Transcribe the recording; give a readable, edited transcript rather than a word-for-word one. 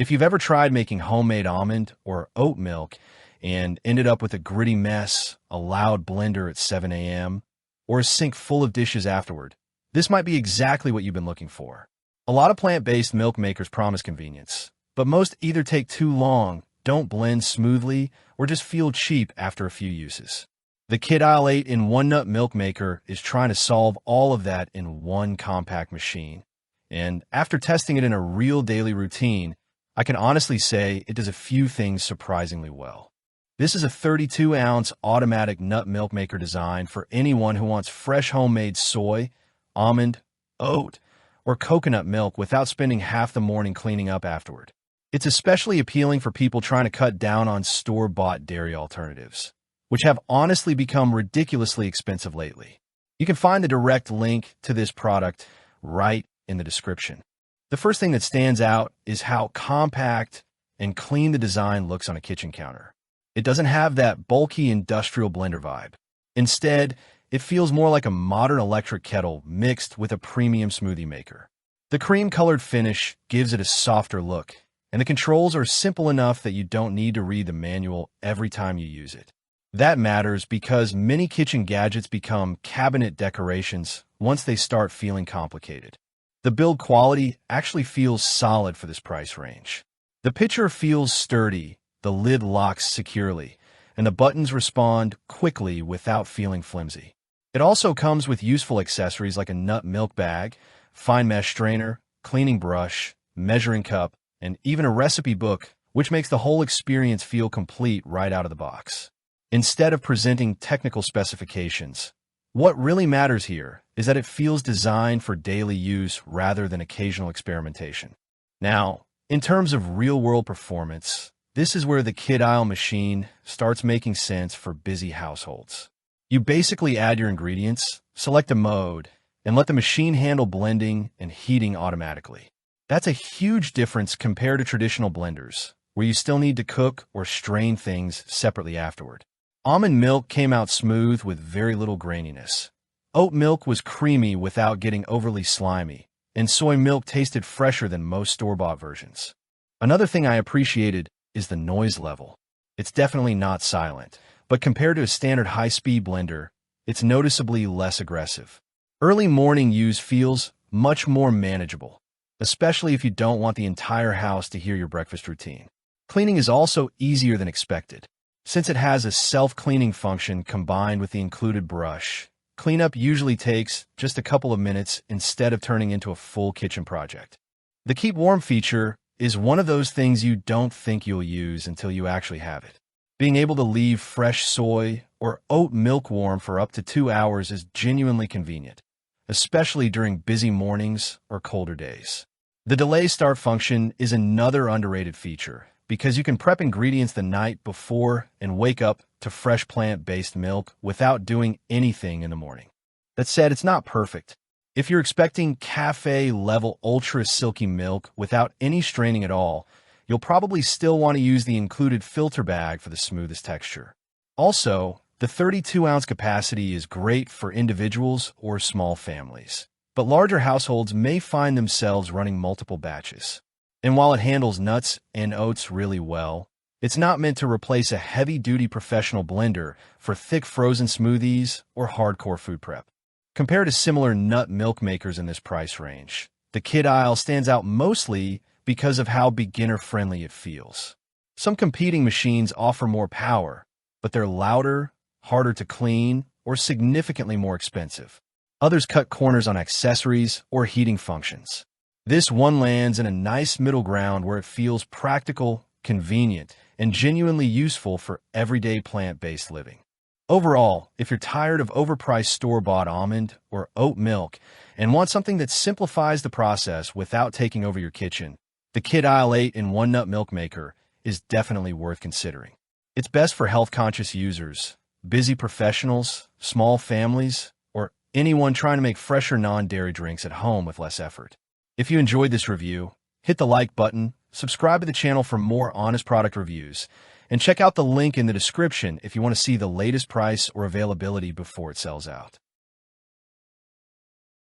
If you've ever tried making homemade almond or oat milk and ended up with a gritty mess, a loud blender at 7 a.m., or a sink full of dishes afterward, this might be exactly what you've been looking for. A lot of plant-based milk makers promise convenience, but most either take too long, don't blend smoothly, or just feel cheap after a few uses. The Kidisle 8-in-1 nut milk maker is trying to solve all of that in one compact machine. And after testing it in a real daily routine, I can honestly say it does a few things surprisingly well. This is a 32-ounce automatic nut milk maker designed for anyone who wants fresh homemade soy, almond, oat, or coconut milk without spending half the morning cleaning up afterward. It's especially appealing for people trying to cut down on store-bought dairy alternatives, which have honestly become ridiculously expensive lately. You can find the direct link to this product right in the description. The first thing that stands out is how compact and clean the design looks on a kitchen counter. It doesn't have that bulky industrial blender vibe. Instead, it feels more like a modern electric kettle mixed with a premium smoothie maker. The cream-colored finish gives it a softer look, and the controls are simple enough that you don't need to read the manual every time you use it. That matters because many kitchen gadgets become cabinet decorations once they start feeling complicated. The build quality actually feels solid for this price range. The pitcher feels sturdy, the lid locks securely, and the buttons respond quickly without feeling flimsy. It also comes with useful accessories like a nut milk bag, fine mesh strainer, cleaning brush, measuring cup, and even a recipe book, which makes the whole experience feel complete right out of the box. Instead of presenting technical specifications, what really matters here is that it feels designed for daily use rather than occasional experimentation. Now, in terms of real-world performance, this is where the Kidisle machine starts making sense for busy households. You basically add your ingredients, select a mode, and let the machine handle blending and heating automatically. That's a huge difference compared to traditional blenders, where you still need to cook or strain things separately afterward. Almond milk came out smooth with very little graininess. Oat milk was creamy without getting overly slimy, and soy milk tasted fresher than most store-bought versions. Another thing I appreciated is the noise level. It's definitely not silent, but compared to a standard high-speed blender, it's noticeably less aggressive. Early morning use feels much more manageable, especially if you don't want the entire house to hear your breakfast routine. Cleaning is also easier than expected. Since it has a self-cleaning function combined with the included brush, cleanup usually takes just a couple of minutes instead of turning into a full kitchen project. The Keep Warm feature is one of those things you don't think you'll use until you actually have it. Being able to leave fresh soy or oat milk warm for up to 2 hours is genuinely convenient, especially during busy mornings or colder days. The delay start function is another underrated feature because you can prep ingredients the night before and wake up to fresh plant-based milk without doing anything in the morning. That said, it's not perfect. If you're expecting cafe-level ultra-silky milk without any straining at all, you'll probably still want to use the included filter bag for the smoothest texture. Also, the 32-ounce capacity is great for individuals or small families, but larger households may find themselves running multiple batches. And while it handles nuts and oats really well, it's not meant to replace a heavy-duty professional blender for thick frozen smoothies or hardcore food prep. Compared to similar nut milk makers in this price range, the Kidisle stands out mostly because of how beginner-friendly it feels. Some competing machines offer more power, but they're louder, harder to clean, or significantly more expensive. Others cut corners on accessories or heating functions. This one lands in a nice middle ground where it feels practical, convenient, and genuinely useful for everyday plant-based living. Overall, if you're tired of overpriced store-bought almond or oat milk and want something that simplifies the process without taking over your kitchen, the Kidisle 8-in-1 nut milk maker is definitely worth considering. It's best for health-conscious users, busy professionals, small families, or anyone trying to make fresher non-dairy drinks at home with less effort. If you enjoyed this review, hit the like button, subscribe to the channel for more honest product reviews, and check out the link in the description if you want to see the latest price or availability before it sells out.